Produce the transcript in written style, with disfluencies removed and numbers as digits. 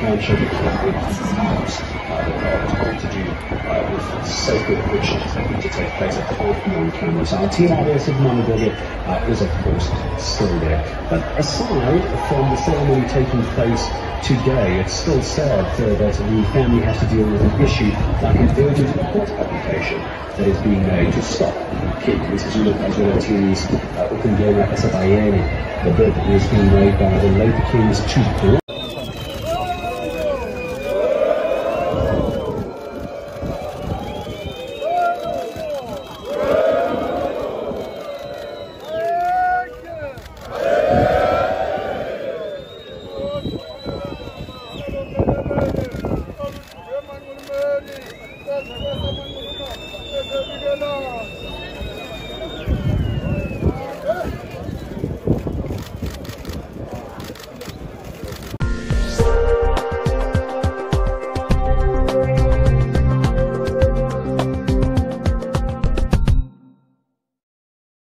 township with to do with sacred rituals that need to take place that can't be on camera. So our team out there, Samabandla, is of course still there. But aside from the ceremony taking place today, it's still sad that the family has to deal with an issue like an urgent court application that is being made to stop misuzulu as well as ukungena esabayeni. The bid is being made by the late King's chief.